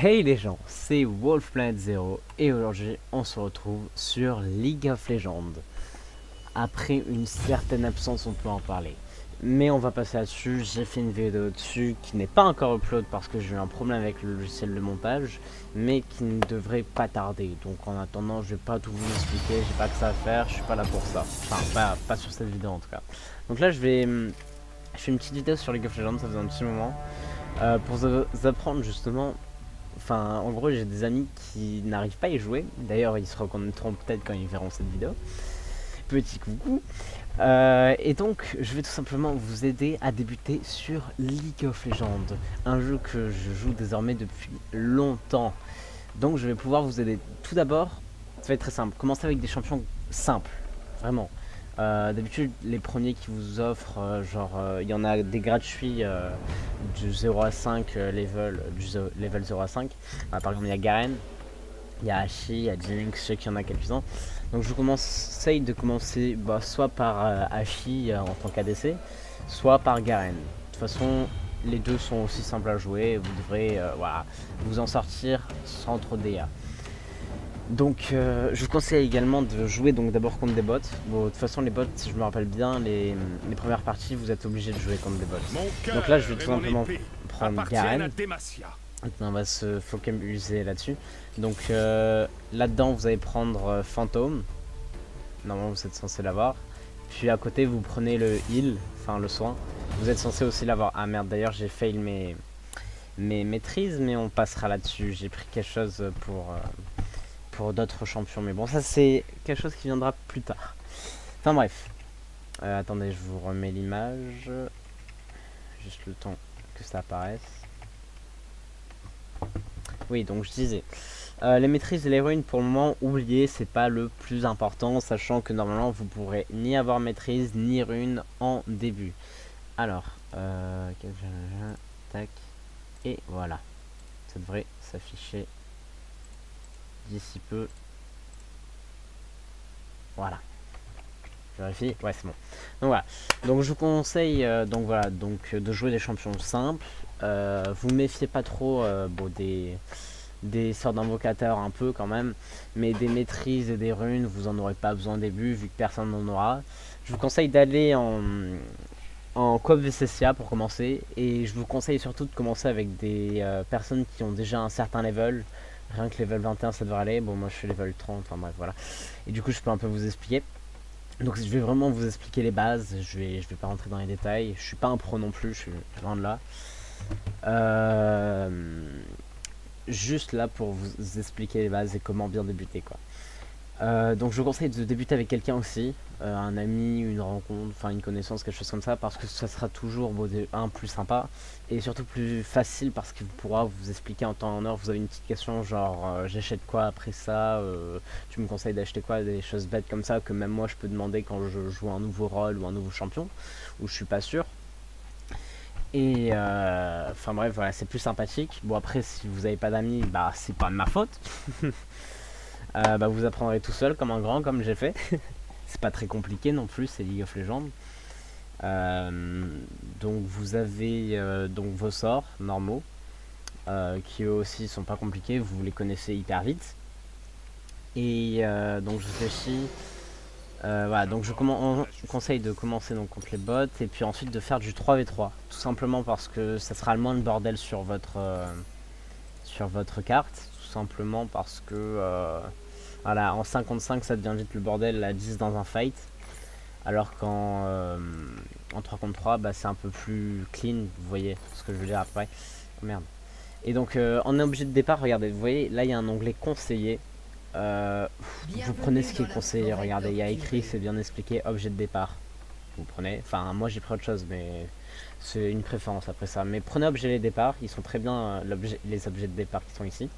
Hey les gens, c'est Wolf Planet Zero et aujourd'hui on se retrouve sur League of Legends. Après une certaine absence on peut en parler. Mais on va passer là-dessus, j'ai fait une vidéo dessus qui n'est pas encore upload parce que j'ai eu un problème avec le logiciel de montage, mais qui ne devrait pas tarder. Donc en attendant je vais pas tout vous expliquer, j'ai pas que ça à faire, je suis pas là pour ça. Enfin pas sur cette vidéo en tout cas. Donc là je fais une petite vidéo sur League of Legends, ça faisait un petit moment. Pour vous apprendre justement. Enfin, en gros, j'ai des amis qui n'arrivent pas à y jouer. D'ailleurs, ils se reconnaîtront peut-être quand ils verront cette vidéo. Petit coucou. Et donc, je vais tout simplement vous aider à débuter sur League of Legends. Un jeu que je joue désormais depuis longtemps. Donc, je vais pouvoir vous aider. Tout d'abord, ça va être très simple. Commencez avec des champions simples. Vraiment. D'habitude, les premiers qui vous offrent, il y en a des gratuits du 0 à 5 level 0 à 5. Par exemple, il y a Garen, il y a Ashe, il y a Jinx, je sais qu'il y en a quelques-uns. Donc, je vous conseille de commencer soit par Ashe en tant qu'ADC, soit par Garen. De toute façon, les deux sont aussi simples à jouer. Vous devrez vous en sortir sans trop de dégâts. Donc je vous conseille également de jouer donc d'abord contre des bots. Bon, de toute façon les bots, si je me rappelle bien, les premières parties vous êtes obligé de jouer contre des bots. Donc là je vais tout simplement prendre Garen. On va se focaliser là-dessus. Donc là-dedans vous allez prendre Fantôme. Normalement vous êtes censé l'avoir. Puis à côté vous prenez le heal, enfin le soin. Vous êtes censé aussi l'avoir. Ah merde, d'ailleurs j'ai fail mes maîtrises, mais on passera là-dessus. J'ai pris quelque chose pour d'autres champions, mais bon, ça c'est quelque chose qui viendra plus tard. Enfin bref, attendez, je vous remets l'image, juste le temps que ça apparaisse. Oui, donc je disais, les maîtrises et les runes pour le moment oubliez, c'est pas le plus important, sachant que normalement vous pourrez ni avoir maîtrise ni rune en début. Alors, tac, et voilà, ça devrait s'afficher d'ici peu. Voilà. Je vérifie. Ouais, c'est bon. Donc voilà. Donc je vous conseille de jouer des champions simples. Vous méfiez pas trop des sorts d'invocateurs un peu quand même, mais des maîtrises et des runes, vous en aurez pas besoin au début vu que personne n'en aura. Je vous conseille d'aller en coop VCCA pour commencer, et je vous conseille surtout de commencer avec des personnes qui ont déjà un certain level. Rien que level 21 ça devrait aller. Bon, moi je suis level 30, enfin bref, voilà. Et du coup je peux un peu vous expliquer. Donc je vais vraiment vous expliquer les bases, je vais pas rentrer dans les détails, je suis pas un pro non plus, je suis loin de là. Juste là pour vous expliquer les bases et comment bien débuter quoi. Donc je vous conseille de débuter avec quelqu'un aussi, un ami, une rencontre, enfin une connaissance, quelque chose comme ça, parce que ça sera toujours plus sympa et surtout plus facile parce qu'il pourra vous expliquer en temps et en heure. Vous avez une petite question genre j'achète quoi après ça, tu me conseilles d'acheter quoi, des choses bêtes comme ça que même moi je peux demander quand je joue un nouveau rôle ou un nouveau champion où je suis pas sûr. Et enfin bref, voilà, c'est plus sympathique. Bon après si vous avez pas d'amis, bah c'est pas de ma faute. Vous apprendrez tout seul comme un grand, comme j'ai fait. C'est pas très compliqué non plus, c'est League of Legends. Donc vous avez donc vos sorts normaux, qui eux aussi sont pas compliqués, vous les connaissez hyper vite. Et donc je réfléchis. Voilà, donc je conseille de commencer donc contre les bots et puis ensuite de faire du 3v3. Tout simplement parce que ça sera le moins de bordel sur votre carte. Tout simplement parce que voilà, en 5 contre 5 ça devient vite le bordel à 10 dans un fight. Alors qu'en en 3 contre 3 c'est un peu plus clean, vous voyez ce que je veux dire après. Oh, merde. Et donc en objet de départ, regardez, vous voyez là il y a un onglet conseillé. Vous prenez ce qui est conseillé, regardez, il y a écrit, c'est bien expliqué, objet de départ. Vous prenez, enfin moi j'ai pris autre chose mais c'est une préférence après ça. Mais prenez objet de départ, ils sont très bien les objets de départ qui sont ici.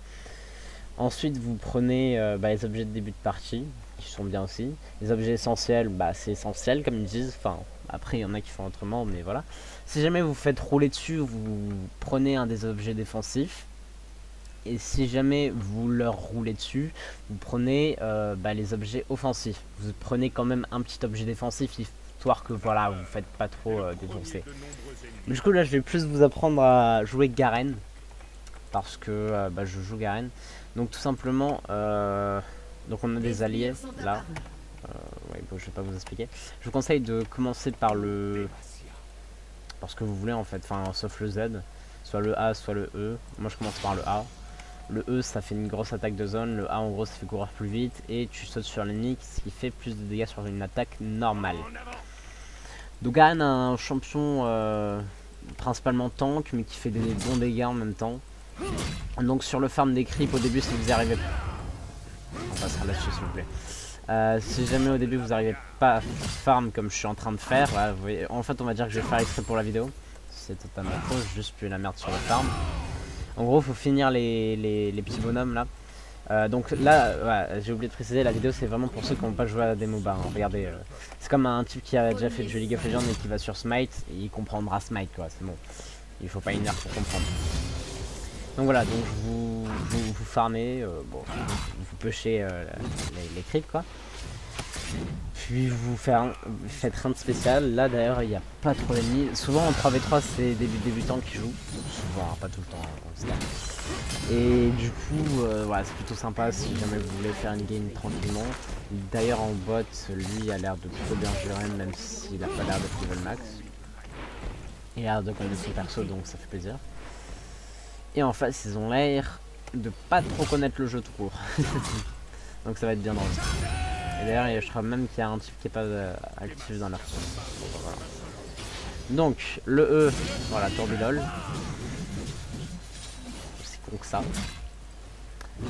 Ensuite vous prenez les objets de début de partie, qui sont bien aussi. Les objets essentiels, c'est essentiel comme ils disent, enfin après il y en a qui font autrement mais voilà. Si jamais vous faites rouler dessus, vous prenez un des objets défensifs. Et si jamais vous leur roulez dessus, vous prenez les objets offensifs. Vous prenez quand même un petit objet défensif, histoire que voilà, vous faites pas trop défoncer. Du coup là je vais plus vous apprendre à jouer Garen. parce que bah, je joue Garen. Donc tout simplement, donc on a des alliés là. Ouais, bon, je vais pas vous expliquer. Je vous conseille de commencer par ce que vous voulez en fait, enfin sauf le Z, soit le A, soit le E. Moi je commence par le A. Le E ça fait une grosse attaque de zone, le A en gros ça fait courir plus vite et tu sautes sur l'ennemi, ce qui fait plus de dégâts sur une attaque normale. Donc Garen a un champion principalement tank mais qui fait des bons dégâts en même temps. Donc sur le farm des creeps au début si vous y arrivez, on passera là-dessus s'il vous plaît. Si jamais au début vous n'arrivez pas à farm comme je suis en train de faire, voilà, vous voyez, en fait on va dire que je vais faire exprès pour la vidéo. C'est totalement faux, juste plus la merde sur le farm. En gros faut finir les petits bonhommes là. Donc là, ouais, j'ai oublié de préciser, la vidéo c'est vraiment pour ceux qui n'ont pas joué à des MOBA. Hein. Regardez, c'est comme un type qui a déjà fait du jeu League of Legends et qui va sur Smite, et il comprendra Smite quoi, c'est bon. Il faut pas une heure pour comprendre. Donc voilà, donc vous farmez, bon, vous pushez les creeps quoi. Puis vous faites rien de spécial. Là d'ailleurs il n'y a pas trop d'ennemis. Souvent en 3v3 c'est des débutants qui jouent. Souvent, hein, pas tout le temps. Et du coup voilà, c'est plutôt sympa si jamais vous voulez faire une game tranquillement. D'ailleurs en bot, lui a l'air de plutôt bien gérer même s'il n'a pas l'air d'être level max. Il a l'air de connaître son perso donc ça fait plaisir. Et en face ils ont l'air de pas trop connaître le jeu tout court. Donc ça va être bien drôle. Et d'ailleurs je crois même qu'il y a un type qui est pas actif dans leur son. Bon, voilà. Donc le E, voilà, Tourbillol. C'est con que ça.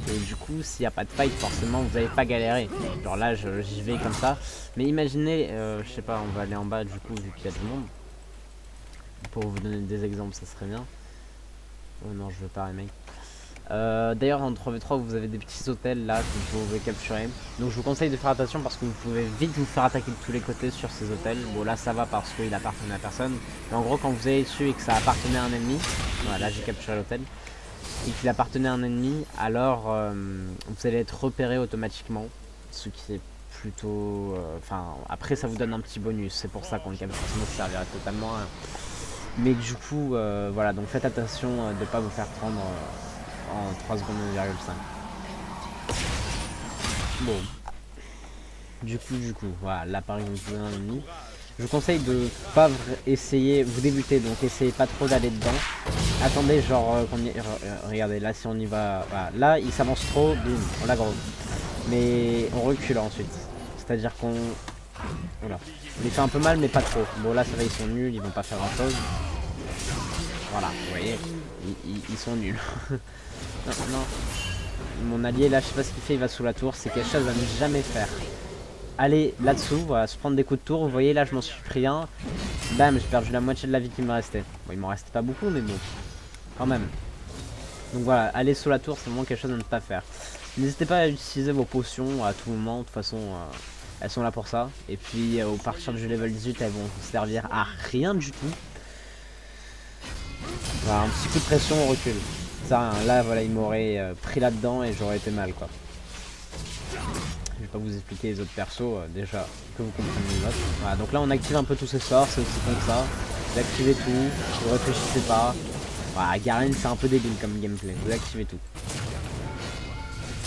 Et du coup s'il n'y a pas de fight forcément vous n'allez pas galérer. Genre là j'y vais comme ça. Mais imaginez, je sais pas, on va aller en bas du coup vu qu'il y a du monde. Pour vous donner des exemples ça serait bien. Oh non je veux pas les mecs. D'ailleurs en 3v3 vous avez des petits hôtels là que vous pouvez capturer. Donc je vous conseille de faire attention parce que vous pouvez vite vous faire attaquer de tous les côtés sur ces hôtels. Bon là ça va parce qu'il appartenait à personne. Mais en gros quand vous allez dessus et que ça appartenait à un ennemi, voilà j'ai capturé l'hôtel, et qu'il appartenait à un ennemi, alors vous allez être repéré automatiquement. Ce qui est plutôt... Enfin après ça vous donne un petit bonus, c'est pour ça qu'on le capture, sinon ça servirait totalement à... Mais du coup voilà, donc faites attention de ne pas vous faire prendre... en 3 secondes 1,5. Bon. Du coup, voilà, là par exemple vous avez un ennemi. Je vous conseille de pas essayer, vous débutez, donc essayez pas trop d'aller dedans. Attendez genre, regardez, là si on y va, voilà. Là il s'avance trop, boum, on l'a gros. Mais on recule ensuite. C'est-à-dire qu'on... Voilà. On les fait un peu mal mais pas trop. Bon là ça va, ils sont nuls, ils vont pas faire grand chose. Voilà, vous voyez, ils sont nuls. Non, non. Mon allié là, je sais pas ce qu'il fait, il va sous la tour. C'est quelque chose à ne jamais faire. Allez là-dessous, voilà, se prendre des coups de tour. Vous voyez là, je m'en suis pris un. Bam, j'ai perdu la moitié de la vie qui me restait. Bon, il m'en restait pas beaucoup, mais bon, quand même. Donc voilà, aller sous la tour, c'est vraiment quelque chose à ne pas faire. N'hésitez pas à utiliser vos potions à tout moment. De toute façon, elles sont là pour ça. Et puis, au partir du level 18, elles vont vous servir à rien du tout. Voilà, un petit coup de pression, on recule. Ça, là, voilà, il m'aurait pris là-dedans et j'aurais été mal, quoi. Je vais pas vous expliquer les autres persos, déjà, que vous compreniez les autres. Voilà, donc là, on active un peu tous ces sorts, c'est aussi comme ça. Vous activez tout, vous réfléchissez pas. Voilà, Garen, c'est un peu débile comme gameplay, vous activez tout.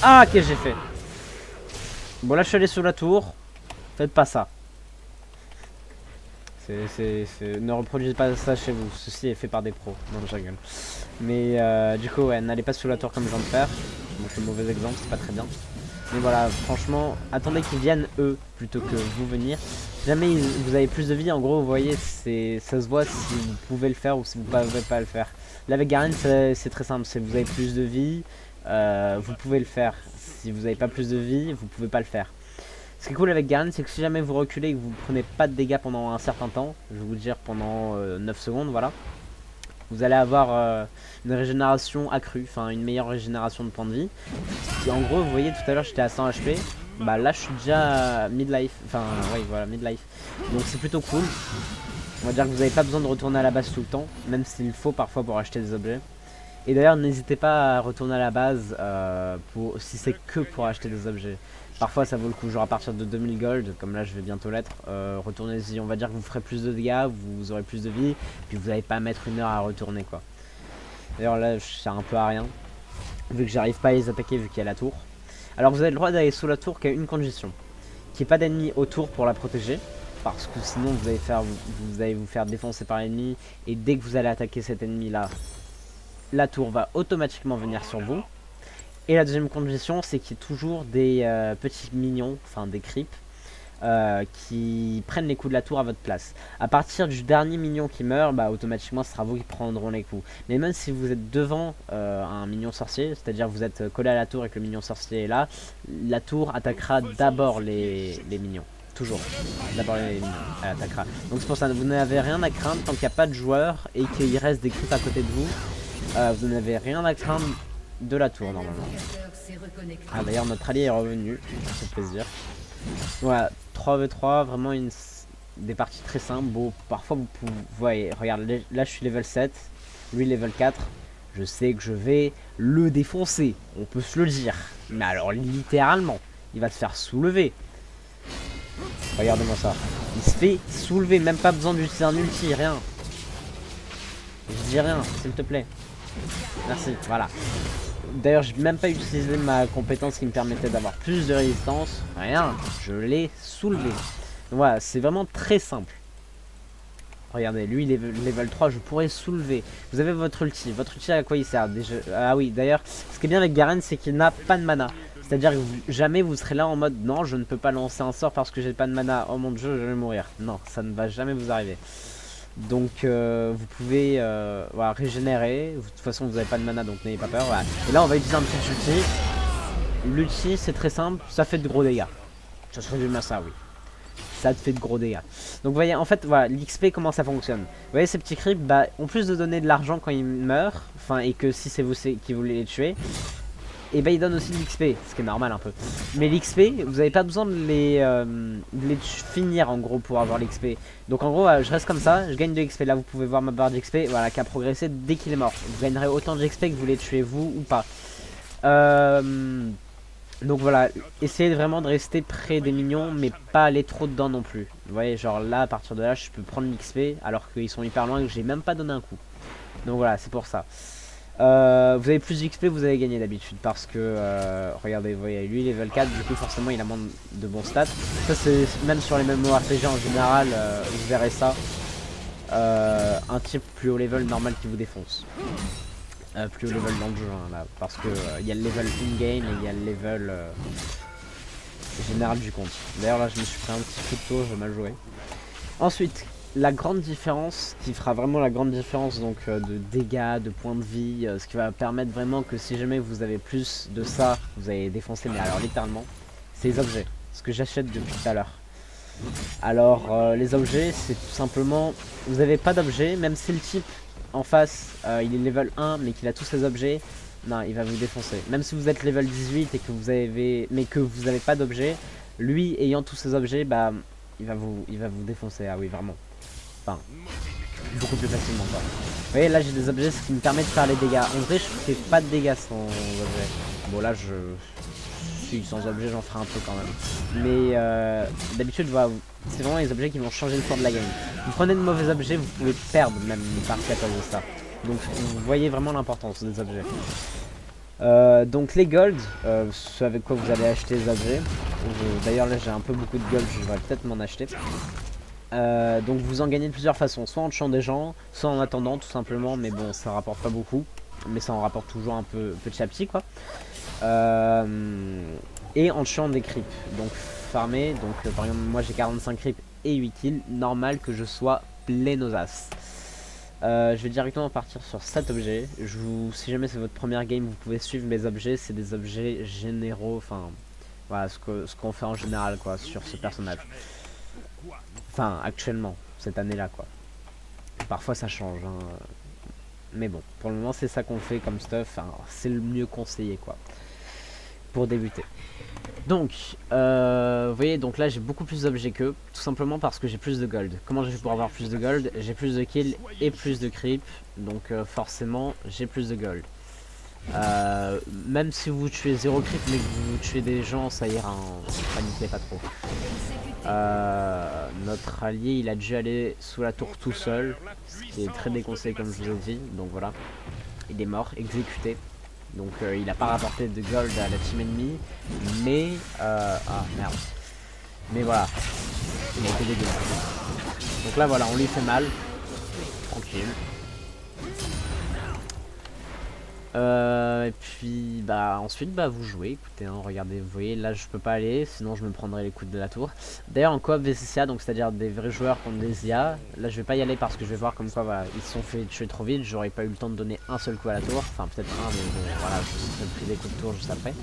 Ah, qu'est-ce que j'ai fait? Bon, là, je suis allé sous la tour. Faites pas ça. Ne reproduisez pas ça chez vous, ceci est fait par des pros. Non, je rigole. Mais du coup, ouais, n'allez pas sous la tour comme je viens de faire. Bon, c'est le mauvais exemple, c'est pas très bien. Mais voilà, franchement, attendez qu'ils viennent eux plutôt que vous venir. Si jamais vous avez plus de vie, en gros, vous voyez, ça se voit si vous pouvez le faire ou si vous ne pouvez pas le faire. Là, avec Garen, c'est très simple. Si vous avez plus de vie, vous pouvez le faire. Si vous n'avez pas plus de vie, vous pouvez pas le faire. Ce qui est cool avec Garen, c'est que si jamais vous reculez et que vous prenez pas de dégâts pendant un certain temps, je vais vous dire pendant 9 secondes, voilà, vous allez avoir une régénération accrue, enfin une meilleure régénération de points de vie. Et en gros, vous voyez tout à l'heure j'étais à 100 HP, bah là je suis déjà à midlife, enfin oui voilà, midlife. Donc c'est plutôt cool. On va dire que vous n'avez pas besoin de retourner à la base tout le temps, même s'il faut parfois pour acheter des objets. Et d'ailleurs n'hésitez pas à retourner à la base si c'est que pour acheter des objets. Parfois ça vaut le coup, genre à partir de 2000 gold, comme là je vais bientôt l'être, retournez-y, on va dire que vous ferez plus de dégâts, vous aurez plus de vie, puis vous n'allez pas mettre une heure à retourner quoi. D'ailleurs là je sers un peu à rien, vu que j'arrive pas à les attaquer vu qu'il y a la tour. Alors vous avez le droit d'aller sous la tour qu'à une condition, qu'il n'y ait pas d'ennemis autour pour la protéger, parce que sinon vous allez vous faire défoncer par l'ennemi, et dès que vous allez attaquer cet ennemi là, la tour va automatiquement venir sur vous. Et la deuxième condition, c'est qu'il y ait toujours des petits minions, enfin des creeps, qui prennent les coups de la tour à votre place. À partir du dernier minion qui meurt, bah automatiquement ce sera vous qui prendront les coups. Mais même si vous êtes devant un minion sorcier, c'est-à-dire vous êtes collé à la tour et que le minion sorcier est là, la tour attaquera d'abord les minions. Toujours. D'abord les minions, elle attaquera. Donc c'est pour ça que vous n'avez rien à craindre tant qu'il n'y a pas de joueurs et qu'il reste des creeps à côté de vous. Vous n'avez rien à craindre de la tour normalement. Ah d'ailleurs notre allié est revenu, ça fait plaisir. Voilà, 3v3, vraiment des parties très simples. Bon, parfois vous voyez, regarde, là je suis level 7, lui level 4. Je sais que je vais le défoncer, on peut se le dire. Mais alors littéralement, il va se faire soulever. Regardez-moi ça. Il se fait soulever, même pas besoin d'utiliser un ulti, rien. Je dis rien, s'il te plaît. Merci, voilà. D'ailleurs, j'ai même pas utilisé ma compétence qui me permettait d'avoir plus de résistance. Rien, je l'ai soulevé. Donc voilà, c'est vraiment très simple. Regardez, lui, level 3, je pourrais soulever. Vous avez votre ulti. Votre ulti, à quoi il sert déjà? Ah oui, d'ailleurs, ce qui est bien avec Garen, c'est qu'il n'a pas de mana. C'est-à-dire que jamais vous serez là en mode non, je ne peux pas lancer un sort parce que j'ai pas de mana. Oh mon dieu, je vais mourir. Non, ça ne va jamais vous arriver. Donc vous pouvez voilà, régénérer. De toute façon vous n'avez pas de mana donc n'ayez pas peur. Voilà. Et là on va utiliser un petit ulti. L'ulti c'est très simple, ça fait de gros dégâts. Ça se résume à ça, oui. Ça te fait de gros dégâts. Donc vous voyez en fait voilà l'XP comment ça fonctionne. Vous voyez ces petits creeps, bah en plus de donner de l'argent quand ils meurent, enfin et que si c'est vous qui voulez les tuer, et bah il donne aussi de l'XP, ce qui est normal un peu. Mais l'XP, vous n'avez pas besoin de les finir en gros pour avoir l'XP. Donc en gros, je reste comme ça, je gagne de l'XP. Là vous pouvez voir ma barre d'XP, voilà, qui a progressé dès qu'il est mort. Vous gagnerez autant de XP que vous les tuez vous ou pas. Donc voilà, essayez vraiment de rester près des minions, mais pas aller trop dedans non plus. Vous voyez, genre là, à partir de là, je peux prendre l'XP alors qu'ils sont hyper loin et que j'ai même pas donné un coup. Donc voilà, c'est pour ça. Vous avez plus d'XP, vous avez gagné d'habitude parce que regardez, vous voyez, lui level 4, du coup forcément il a moins de bons stats. Ça c'est même sur les MMORPG en général, vous verrez ça. Un type plus haut level normal qui vous défonce. Plus haut level dans le jeu hein, là, parce que il y a le level in-game et il y a le level général du compte. D'ailleurs là je me suis pris un petit coup de taux, j'ai mal joué. Ensuite, la grande différence, qui fera vraiment la grande différence donc de dégâts, de points de vie, ce qui va permettre vraiment que si jamais vous avez plus de ça, vous allez défoncer, mais alors littéralement, c'est les objets, ce que j'achète depuis tout à l'heure. Alors les objets, c'est tout simplement, vous n'avez pas d'objets, même si le type en face, il est level 1 mais qu'il a tous ses objets, non, il va vous défoncer. Même si vous êtes level 18 et que vous avez, mais que vous n'avez pas d'objets, lui ayant tous ses objets, bah il va vous défoncer, ah oui vraiment. Enfin, beaucoup plus facilement quoi. Vous voyez là j'ai des objets, ce qui me permet de faire les dégâts. En vrai je fais pas de dégâts sans objets. Bon là si sans objet j'en ferai un peu quand même. Mais d'habitude voilà, c'est vraiment les objets qui vont changer le cours de la game. Vous prenez de mauvais objets, vous pouvez perdre même une partie à cause de ça. Donc vous voyez vraiment l'importance des objets. Donc les gold, ce avec quoi vous allez acheter les objets. D'ailleurs là j'ai un peu beaucoup de gold, je vais peut-être m'en acheter. Donc vous en gagnez de plusieurs façons, soit en tuant des gens, soit en attendant tout simplement, mais bon ça rapporte pas beaucoup, mais ça en rapporte toujours un peu petit à petit quoi. Et en tuant des creeps, donc farmer, donc par exemple moi j'ai 45 creeps et 8 kills, normal que je sois plein aux as. Je vais directement partir sur cet objet. Si jamais c'est votre première game, vous pouvez suivre mes objets, c'est des objets généraux, enfin voilà ce qu'on fait en général quoi sur ce personnage. Enfin, actuellement, cette année-là, quoi. Parfois, ça change, hein. Mais bon, pour le moment, c'est ça qu'on fait comme stuff. Enfin, c'est le mieux conseillé, quoi. Pour débuter. Donc, vous voyez, donc là, j'ai beaucoup plus d'objets qu'eux. Tout simplement parce que j'ai plus de gold. Comment j'ai fait pour avoir plus de gold? J'ai plus de kills et plus de creep. Donc, forcément, j'ai plus de gold. Même si vous tuez 0 creep mais que vous tuez des gens, ça ira, hein. Paniquez pas trop. Notre allié il a dû aller sous la tour tout seul, ce qui est très déconseillé comme je vous ai dit, donc voilà. il est mort, exécuté. Donc il n'a pas rapporté de gold à la team ennemie, mais ah merde. Mais voilà, il a été dégueulasse. Donc là voilà, on lui fait mal, tranquille. Et puis bah ensuite bah vous jouez, écoutez hein, regardez, vous voyez là je peux pas aller, sinon je me prendrai les coups de la tour. D'ailleurs en coop VCCA, donc c'est à dire des vrais joueurs contre des IA, là je vais pas y aller parce que je vais voir comme quoi voilà, ils se sont fait tuer trop vite, j'aurais pas eu le temps de donner un seul coup à la tour, enfin peut-être un mais bon, voilà je me serais pris des coups de tour juste après.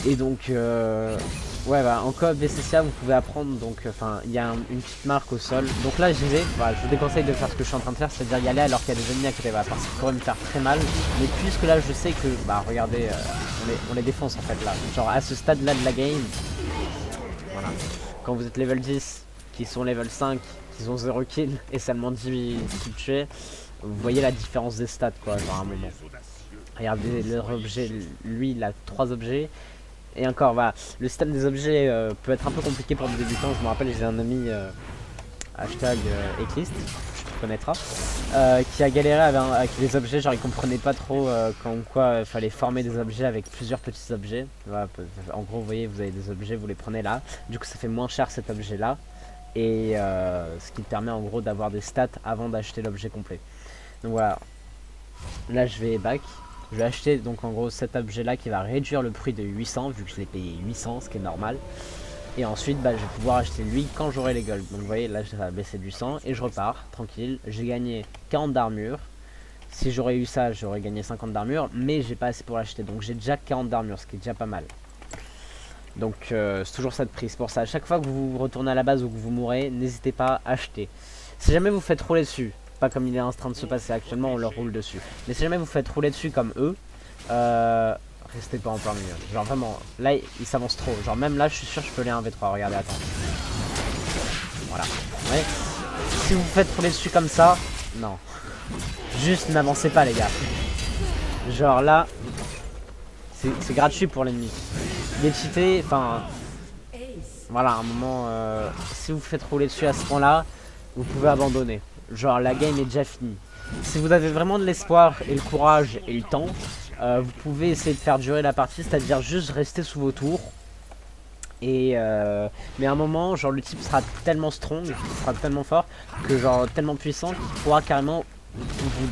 Et donc ouais bah en coop VCCA vous pouvez apprendre, donc enfin il y a une petite marque au sol, donc là j'y vais, voilà, je vous déconseille de faire ce que je suis en train de faire, c'est à dire y aller alors qu'il y a des ennemis à côté, voilà, parce qu'il pourrait me faire très mal, mais puisque là je sais que bah regardez on les défonce en fait là, genre à ce stade là de la game, voilà, quand vous êtes level 10, qui sont level 5, qui ont 0 kill et seulement 10 kills tués, vous voyez la différence des stats quoi, genre à un moment. Regardez leur objet, lui il a 3 objets. Et encore, voilà, le système des objets peut être un peu compliqué pour des débutants. Je me rappelle, j'ai un ami, hashtag Eclist, tu connaîtras, qui a galéré avec les objets. Genre, il comprenait pas trop comme quoi il fallait former des objets avec plusieurs petits objets. Voilà, en gros, vous voyez, vous avez des objets, vous les prenez là. Du coup, ça fait moins cher cet objet-là. Et ce qui permet en gros d'avoir des stats avant d'acheter l'objet complet. Donc voilà, là je vais back. Je vais acheter donc en gros cet objet là qui va réduire le prix de 800 vu que je l'ai payé 800, ce qui est normal. Et ensuite bah, je vais pouvoir acheter lui quand j'aurai les golds. Donc vous voyez là ça va baisser de 800 et je repars tranquille. J'ai gagné 40 d'armure. Si j'aurais eu ça j'aurais gagné 50 d'armure, mais j'ai pas assez pour l'acheter. Donc j'ai déjà 40 d'armure, ce qui est déjà pas mal. Donc c'est toujours ça de prix. C'est pour ça à chaque fois que vous retournez à la base ou que vous mourrez, n'hésitez pas à acheter. Si jamais vous faites rouler dessus, pas comme il est en train de se passer actuellement, on leur roule dessus. Mais si jamais vous faites rouler dessus comme eux, restez pas en plein milieu. Genre vraiment, là il s'avance trop. Genre même là je suis sûr que je peux les 1v3, regardez, attends. Voilà. Ouais. Si vous faites rouler dessus comme ça, non. Juste n'avancez pas les gars. Genre là, c'est gratuit pour l'ennemi. Il est cheaté, enfin... Voilà, à un moment, si vous faites rouler dessus à ce point là, vous pouvez abandonner. Genre la game est déjà finie. Si vous avez vraiment de l'espoir et le courage et le temps, vous pouvez essayer de faire durer la partie, c'est-à-dire juste rester sous vos tours. Et mais à un moment, genre le type sera tellement strong, sera tellement fort, que genre tellement puissant qu'il pourra carrément vous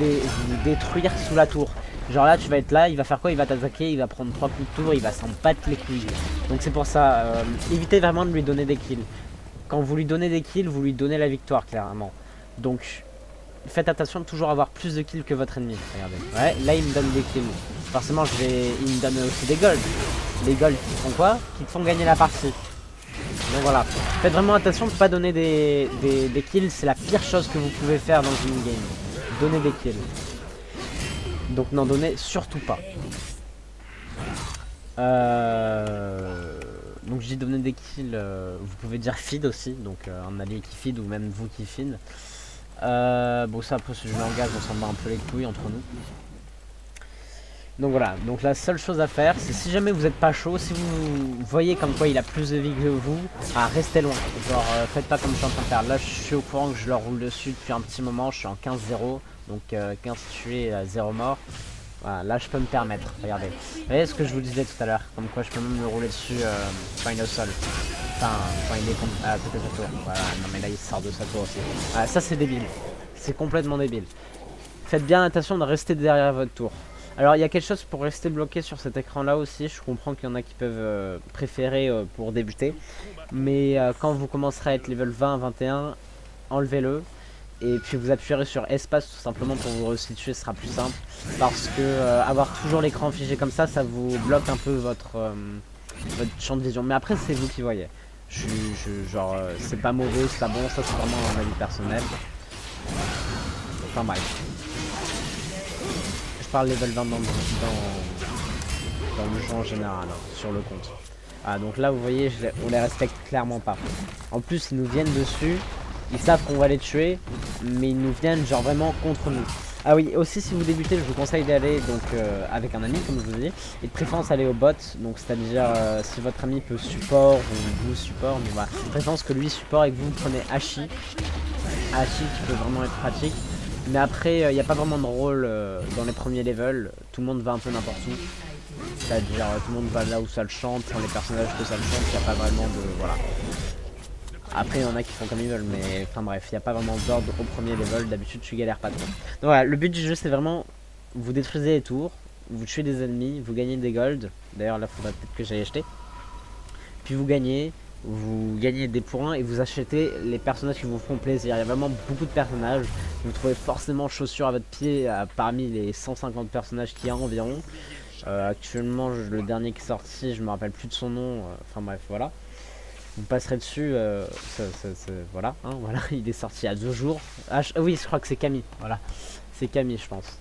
détruire sous la tour. Genre là tu vas être là, il va faire quoi? Il va t'attaquer, il va prendre 3 coups de tour, il va s'en battre les couilles. Donc c'est pour ça, évitez vraiment de lui donner des kills. Quand vous lui donnez des kills, vous lui donnez la victoire clairement. Donc faites attention de toujours avoir plus de kills que votre ennemi. Regardez. Ouais, là il me donne des kills. Forcément il me donne aussi des golds. Les golds qui font quoi? Qui te font gagner la partie. Donc voilà. Faites vraiment attention de ne pas donner des kills. C'est la pire chose que vous pouvez faire dans une game. Donner des kills. Donc n'en donnez surtout pas. Donc j'ai donné des kills. Vous pouvez dire feed aussi. Donc un allié qui feed ou même vous qui feed. Bon ça après si je m'engage on s'en bat un peu les couilles entre nous. Donc voilà, donc la seule chose à faire c'est si jamais vous n'êtes pas chaud, si vous voyez comme quoi il a plus de vie que vous, restez loin, genre faites pas comme je suis en train de faire. Là je suis au courant que je leur roule dessus depuis un petit moment, je suis en 15-0, donc 15 tués, 0 mort. Voilà, là je peux me permettre, regardez. Vous voyez ce que je vous disais tout à l'heure, comme quoi je peux même me rouler dessus quand il est au sol. Enfin, quand il est à côté de sa tour. Voilà, non mais là il sort de sa tour aussi. Ah, ça c'est débile, c'est complètement débile. Faites bien attention de rester derrière votre tour. Alors il y a quelque chose pour rester bloqué sur cet écran là aussi, je comprends qu'il y en a qui peuvent préférer pour débuter. Mais quand vous commencerez à être level 20-21, enlevez-le. Et puis vous appuierez sur espace tout simplement pour vous resituer, ce sera plus simple. Parce que avoir toujours l'écran figé comme ça vous bloque un peu votre champ de vision. Mais après c'est vous qui voyez. Genre c'est pas mauvais, c'est pas bon, ça c'est vraiment un avis personnel. Enfin bref. Je parle level 20 dans le jeu en général, hein, sur le compte. Ah donc là vous voyez, on les respecte clairement pas. En plus ils nous viennent dessus, ils savent qu'on va les tuer, mais ils nous viennent genre vraiment contre nous. Ah oui, aussi si vous débutez, je vous conseille d'aller donc avec un ami comme je vous dis, et de préférence aller au bot, donc c'est-à-dire si votre ami peut support ou vous support, mais voilà, de préférence que lui support et que vous prenez Hachi. Hachi qui peut vraiment être pratique. Mais après, il n'y a pas vraiment de rôle dans les premiers levels. Tout le monde va un peu n'importe où. C'est-à-dire, tout le monde va là où ça le chante. Enfin, les personnages que ça le chante, il n'y a pas vraiment de... Voilà. Après, il y en a qui font comme ils veulent. Mais enfin bref, il n'y a pas vraiment d'ordre au premier level. D'habitude, tu galères pas trop. Donc voilà, le but du jeu, c'est vraiment... Vous détruisez les tours. Vous tuez des ennemis. Vous gagnez des golds. D'ailleurs, là, il faudrait peut-être que j'aille acheter. Puis vous gagnez des points et vous achetez les personnages qui vous font plaisir. Il y a vraiment beaucoup de personnages. Vous trouvez forcément chaussures à votre pied parmi les 150 personnages qu'il y a environ. Actuellement, le dernier qui est sorti, je me rappelle plus de son nom. Enfin bref, voilà. Vous passerez dessus. Voilà, hein, voilà. Il est sorti il y a 2 jours. Oui, je crois que c'est Camille. Voilà, c'est Camille, je pense.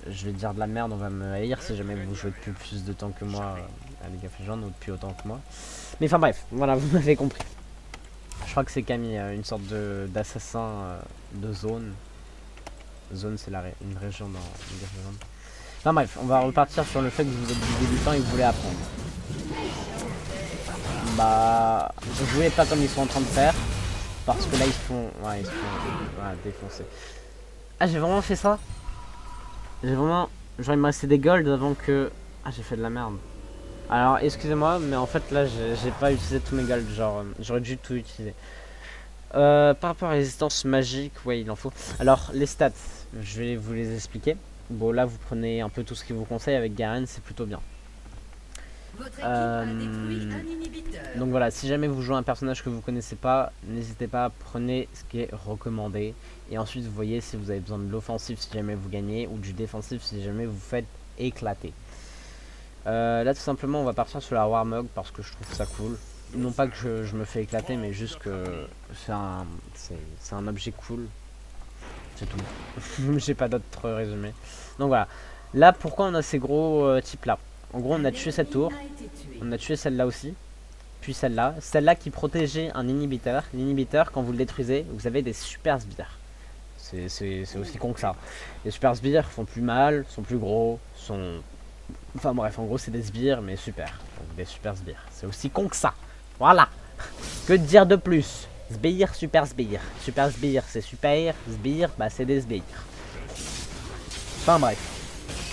Je vais dire de la merde, on va me haïr si jamais vous jouez depuis plus de temps que moi à League of Legends ou depuis autant que moi. Mais enfin bref, voilà, vous m'avez compris. Je crois que c'est Camille, une sorte d'assassin de zone. Zone, c'est une région dans League of Legends. Enfin bref, on va repartir sur le fait que vous êtes des débutants et que vous voulez apprendre. Bah, jouez pas comme ils sont en train de faire. Parce que là, ils se font défoncer. Ah, j'ai vraiment fait ça? J'ai vraiment... Genre, il me restait des golds avant que... Ah, j'ai fait de la merde. Alors, excusez-moi, mais en fait, là, j'ai pas utilisé tous mes golds. Genre, j'aurais dû tout utiliser. Par rapport à la résistance magique, ouais, il en faut. Alors, les stats, je vais vous les expliquer. Bon, là, vous prenez un peu tout ce qu'il vous conseille avec Garen, c'est plutôt bien. Donc voilà, si jamais vous jouez un personnage que vous connaissez pas, n'hésitez pas, prenez ce qui est recommandé. Et ensuite, vous voyez si vous avez besoin de l'offensif si jamais vous gagnez, ou du défensif si jamais vous faites éclater. Là, tout simplement, on va partir sur la Warmog parce que je trouve ça cool. Non pas que je me fais éclater, mais juste que c'est un objet cool. C'est tout. J'ai pas d'autre résumé. Donc voilà. Là, pourquoi on a ces gros types là? En gros, on a tué cette tour. On a tué celle-là aussi. Puis celle-là. Celle-là qui protégeait un inhibiteur. L'inhibiteur, quand vous le détruisez, vous avez des super sbires. C'est aussi con que ça. Les super sbires font plus mal, sont plus gros, sont... Enfin bref, en gros, c'est des sbires, mais super. Donc des super sbires. C'est aussi con que ça. Voilà. Que dire de plus? Sbire, super sbire. Super sbire, c'est super. Sbire, bah c'est des sbires. Enfin bref.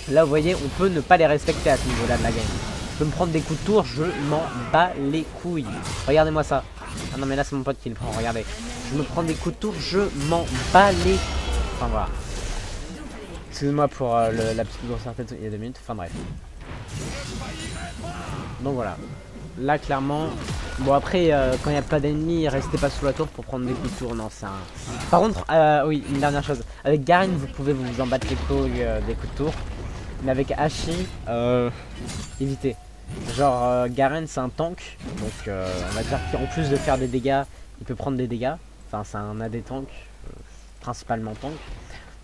Là, vous voyez, on peut ne pas les respecter à ce niveau-là de la game. Je peux me prendre des coups de tour, je m'en bats les couilles. Regardez-moi ça. Ah non, mais là, c'est mon pote qui le prend, regardez. Je me prends des coups de tour, je m'en bats les... Enfin, voilà. Excusez-moi pour la petite grosse tête il y a 2 minutes. Enfin, bref. Donc, voilà. Là, clairement... Bon, après, quand il n'y a pas d'ennemis, restez pas sous la tour pour prendre des coups de tour. Non, c'est un... Par contre, oui, une dernière chose. Avec Garen, vous pouvez vous en battre les couilles des coups de tour. Mais avec Hachi, évitez. Genre, Garen, c'est un tank. Donc, on va dire qu'en plus de faire des dégâts, il peut prendre des dégâts. Enfin, c'est un AD tank, principalement tank.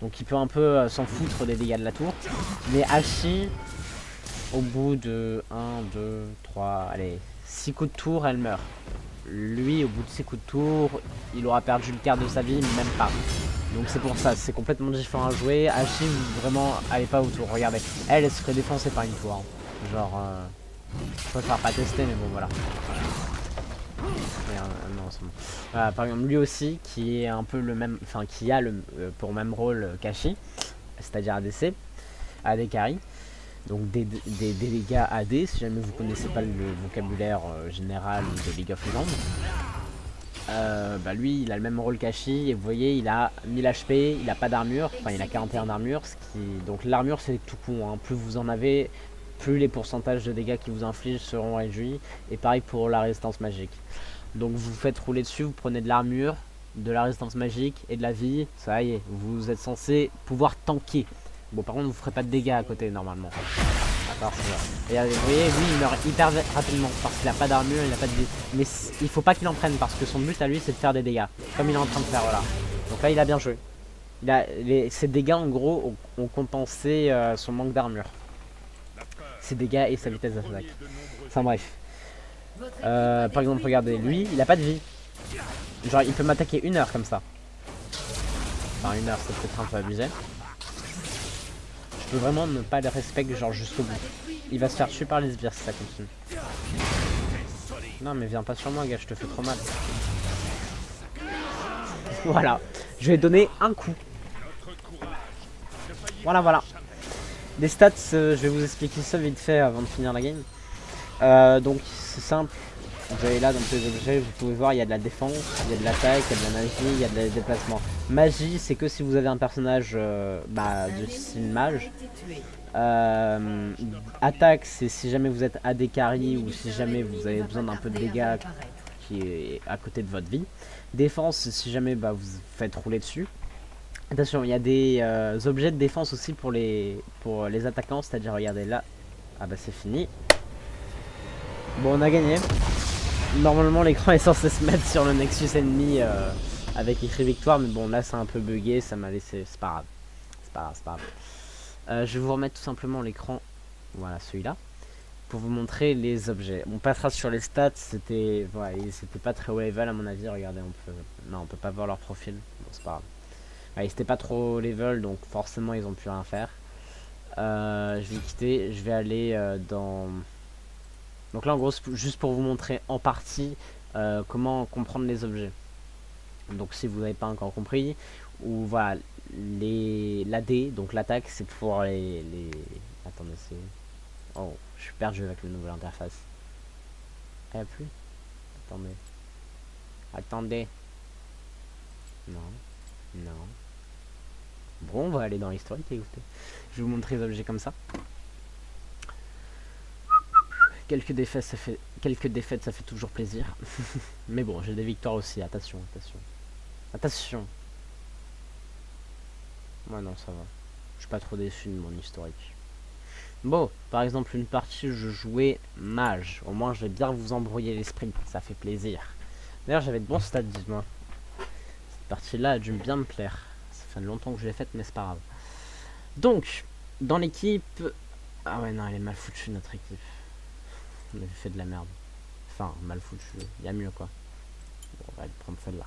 Donc, il peut un peu s'en foutre des dégâts de la tour. Mais Hachi, au bout de 1, 2, 3, allez, 6 coups de tour, elle meurt. Lui, au bout de 6 coups de tour, il aura perdu le quart de sa vie, même pas. Donc c'est pour ça, c'est complètement différent à jouer. Hachi, vraiment, allez pas autour. Regardez, elle se ferait défoncer par une tour. Hein. Genre, je préfère pas tester, mais bon, voilà. Non, c'est bon. Voilà, par exemple, lui aussi, qui est un peu le même, enfin, qui a pour même rôle qu'Hachi, c'est-à-dire ADC, AD carry. Donc des dégâts AD, si jamais vous connaissez pas le vocabulaire général de League of Legends. Bah lui il a le même rôle qu'Hachi et vous voyez il a 1000 HP, il a pas d'armure, enfin il a 41 d'armure, donc l'armure c'est tout con, hein. Plus vous en avez, plus les pourcentages de dégâts qu'il vous inflige seront réduits, et pareil pour la résistance magique. Donc vous faites rouler dessus, vous prenez de l'armure, de la résistance magique et de la vie, ça y est, vous êtes censé pouvoir tanker. Bon par contre vous ferez pas de dégâts à côté normalement. Et vous voyez, lui il meurt hyper rapidement parce qu'il a pas d'armure, il a pas de vie. Mais il faut pas qu'il en prenne parce que son but à lui c'est de faire des dégâts. Comme il est en train de faire, voilà. Donc là il a bien joué. Ses dégâts en gros ont compensé son manque d'armure. Ses dégâts et sa vitesse d'attaque. Enfin bref. Par exemple regardez, lui il a pas de vie. Genre il peut m'attaquer 1 heure comme ça. Enfin 1 heure c'est peut-être un peu abusé. Je peux vraiment ne pas le respecter genre jusqu'au bout. Il va se faire tuer par les sbires si ça continue. Non mais viens pas sur moi gars, je te fais trop mal. Voilà, je vais donner un coup. Voilà, voilà. Des stats, je vais vous expliquer ça vite fait avant de finir la game. Donc c'est simple. Vous allez là dans tous les objets, vous pouvez voir il y a de la défense, il y a de l'attaque, il y a de la magie, il y a de la déplacement. Magie, c'est que si vous avez un personnage du style mage. Attaque, c'est si jamais vous êtes AD carry ou si jamais vous avez besoin d'un peu de dégâts qui est à côté de votre vie. Défense, c'est si jamais vous faites rouler dessus. Attention, il y a des objets de défense aussi pour les attaquants, c'est-à-dire regardez là. Ah bah c'est fini. Bon, on a gagné. Normalement l'écran est censé se mettre sur le Nexus ennemi avec écrit victoire, mais bon là c'est un peu bugué, ça m'a laissé, c'est pas grave. C'est pas grave, c'est pas grave. Je vais vous remettre tout simplement l'écran, voilà celui-là, pour vous montrer les objets. On passera sur les stats, c'était pas très haut level à mon avis, regardez, on peut pas voir leur profil, bon c'est pas grave. Ouais, c'était pas trop level, donc forcément ils ont pu rien faire. Je vais quitter, je vais aller dans... Donc là en gros juste pour vous montrer en partie comment comprendre les objets. Donc si vous n'avez pas encore compris, ou voilà, l'AD, donc l'attaque c'est pour les... Attendez, c'est... Oh, je suis perdu avec la nouvelle interface. Elle a plus. Attendez. Attendez. Non. Non. Bon, on va aller dans l'historique, écoutez. Je vais vous montrer les objets comme ça. Quelques défaites, ça fait toujours plaisir. Mais bon, j'ai des victoires aussi. Attention, attention. Attention. Ouais, non, ça va. Je suis pas trop déçu de mon historique. Bon, par exemple, une partie où je jouais mage. Au moins, je vais bien vous embrouiller l'esprit. Ça fait plaisir. D'ailleurs, j'avais de bons stats, dites-moi. Cette partie-là a dû bien me plaire. Ça fait longtemps que je l'ai faite, mais c'est pas grave. Donc, dans l'équipe... Ah ouais, non, elle est mal foutue, notre équipe. On avait fait de la merde. Enfin, mal foutu. Il y a mieux, quoi. Bon, on va aller prendre celle-là.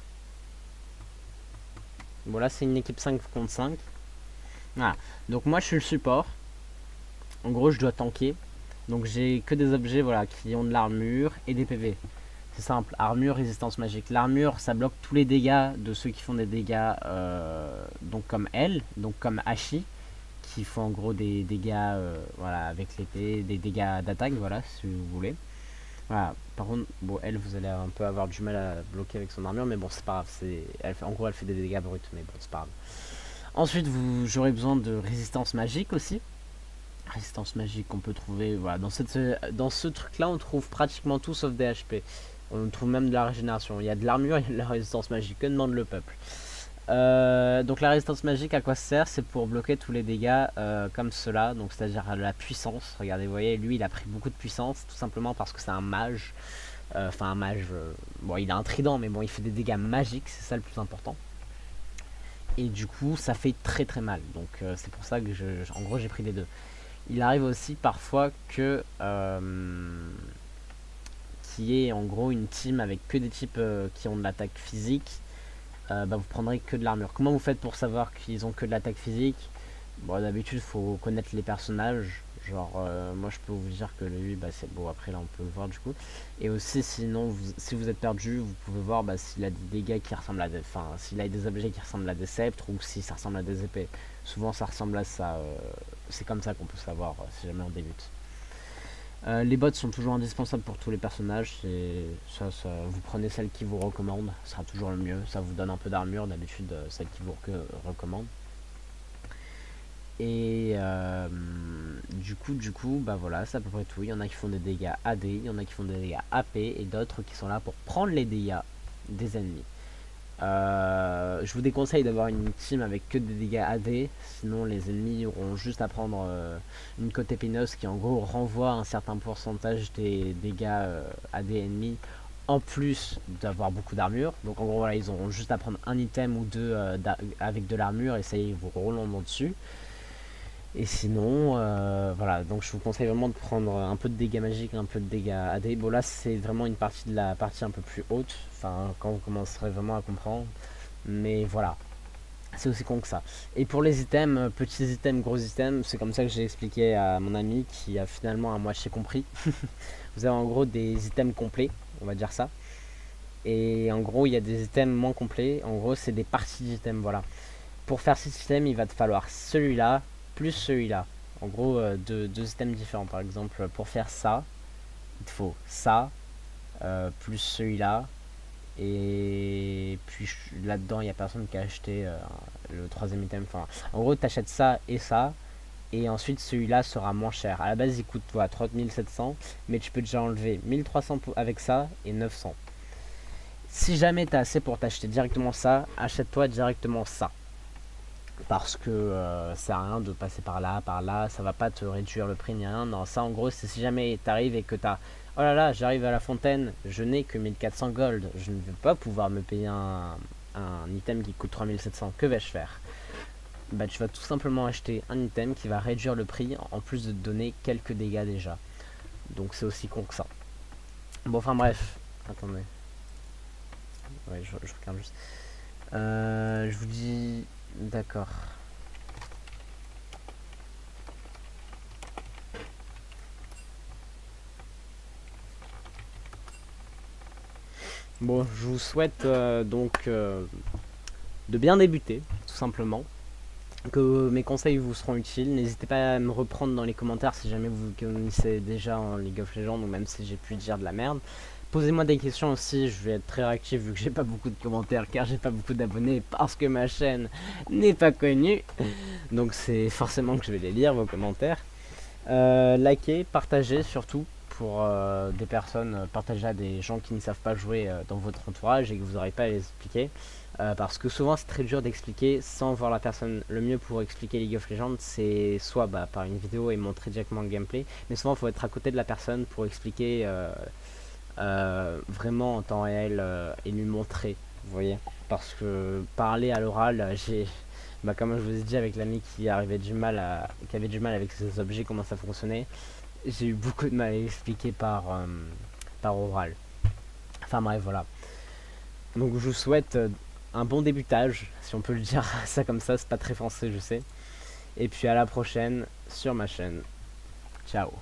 Bon, là, c'est une équipe 5 contre 5. Voilà. Donc, moi, je suis le support. En gros, je dois tanker. Donc, j'ai que des objets, voilà, qui ont de l'armure et des PV. C'est simple. Armure, résistance magique. L'armure, ça bloque tous les dégâts de ceux qui font des dégâts, donc comme elle, donc comme Hachi, qui font en gros des dégâts, voilà, avec l'épée, des dégâts d'attaque, voilà, si vous voulez. Voilà. Par contre, bon, elle, vous allez un peu avoir du mal à bloquer avec son armure, mais bon, c'est pas grave. En gros, elle fait des dégâts bruts, mais bon, c'est pas grave. Ensuite, j'aurai besoin de résistance magique aussi. Résistance magique qu'on peut trouver, voilà, dans ce truc-là, on trouve pratiquement tout sauf des HP. On trouve même de la régénération. Il y a de l'armure, il y a de la résistance magique. Que demande le peuple? Donc la résistance magique, à quoi ça sert? C'est pour bloquer tous les dégâts comme cela, donc c'est-à-dire la puissance. Regardez, vous voyez, lui il a pris beaucoup de puissance, tout simplement parce que c'est un mage. Enfin un mage, bon il a un trident, mais bon il fait des dégâts magiques, c'est ça le plus important. Et du coup ça fait très très mal, donc c'est pour ça que en gros j'ai pris les deux. Il arrive aussi parfois que qu'il y ait en gros une team avec que des types qui ont de l'attaque physique. Vous prendrez que de l'armure. Comment vous faites pour savoir qu'ils ont que de l'attaque physique? Bon, d'habitude, faut connaître les personnages. Genre, moi je peux vous dire que lui, c'est beau. Après, là, on peut le voir du coup. Et aussi, sinon, si vous êtes perdu, vous pouvez voir s'il a des dégâts qui ressemblent à des. Enfin, s'il a des objets qui ressemblent à des sceptres ou si ça ressemble à des épées. Souvent, ça ressemble à ça. C'est comme ça qu'on peut savoir si jamais on débute. Les bots sont toujours indispensables pour tous les personnages. Vous prenez celle qui vous recommande, ce sera toujours le mieux. Ça vous donne un peu d'armure, d'habitude celle qui vous recommande. Et du coup, voilà, c'est à peu près tout. Il y en a qui font des dégâts AD, il y en a qui font des dégâts AP et d'autres qui sont là pour prendre les dégâts des ennemis. Je vous déconseille d'avoir une team avec que des dégâts AD, sinon les ennemis auront juste à prendre une cote épineuse qui en gros renvoie un certain pourcentage des dégâts AD ennemis en plus d'avoir beaucoup d'armure. Donc en gros voilà, ils auront juste à prendre un item ou deux avec de l'armure et ça y est, ils vous roulent dessus. Et sinon, voilà, donc je vous conseille vraiment de prendre un peu de dégâts magiques, un peu de dégâts AD. Bon là c'est vraiment une partie de la partie un peu plus haute, enfin quand vous commencerez vraiment à comprendre. Mais voilà, c'est aussi con que ça. Et pour les items, petits items, gros items, c'est comme ça que j'ai expliqué à mon ami qui a finalement à moitié compris. Vous avez en gros des items complets, on va dire ça. Et en gros il y a des items moins complets, en gros c'est des parties d'items, voilà. Pour faire cet item il va te falloir celui-là, plus celui-là. En gros, deux items différents. Par exemple, pour faire ça, il te faut ça, plus celui-là. Et puis là-dedans, il n'y a personne qui a acheté le troisième item. Enfin, en gros, tu achètes ça et ça. Et ensuite, celui-là sera moins cher. À la base, il coûte 30 700. Mais tu peux déjà enlever 1300 avec ça et 900. Si jamais tu as assez pour t'acheter directement ça, achète-toi directement ça. Parce que ça sert à rien de passer par là, ça va pas te réduire le prix ni rien. Non, ça en gros, c'est si jamais t'arrives et que t'as oh là là, j'arrive à la fontaine, je n'ai que 1400 gold, je ne vais pas pouvoir me payer un item qui coûte 3700, que vais-je faire? Bah, tu vas tout simplement acheter un item qui va réduire le prix en plus de te donner quelques dégâts déjà. Donc c'est aussi con que ça. Bon, enfin bref, attendez. Ouais, je regarde juste. Je vous dis. D'accord. Bon, je vous souhaite de bien débuter, tout simplement. Que mes conseils vous seront utiles. N'hésitez pas à me reprendre dans les commentaires si jamais vous connaissez déjà en League of Legends ou même si j'ai pu dire de la merde. Posez-moi des questions aussi, je vais être très réactif vu que j'ai pas beaucoup de commentaires car j'ai pas beaucoup d'abonnés parce que ma chaîne n'est pas connue. Donc c'est forcément que je vais les lire vos commentaires. Likez, partagez surtout pour des personnes, partagez à des gens qui ne savent pas jouer dans votre entourage et que vous n'aurez pas à les expliquer. Parce que souvent c'est très dur d'expliquer sans voir la personne. Le mieux pour expliquer League of Legends c'est soit par une vidéo et montrer directement le gameplay, mais souvent il faut être à côté de la personne pour expliquer vraiment en temps réel et lui montrer, vous voyez. Parce que parler à l'oral, comme je vous ai dit avec l'ami qui avait du mal avec ces objets, comment ça fonctionnait, j'ai eu beaucoup de mal à expliquer par oral. Enfin bref, voilà. Donc je vous souhaite un bon débutage, si on peut le dire ça comme ça, c'est pas très français je sais. Et puis à la prochaine sur ma chaîne. Ciao.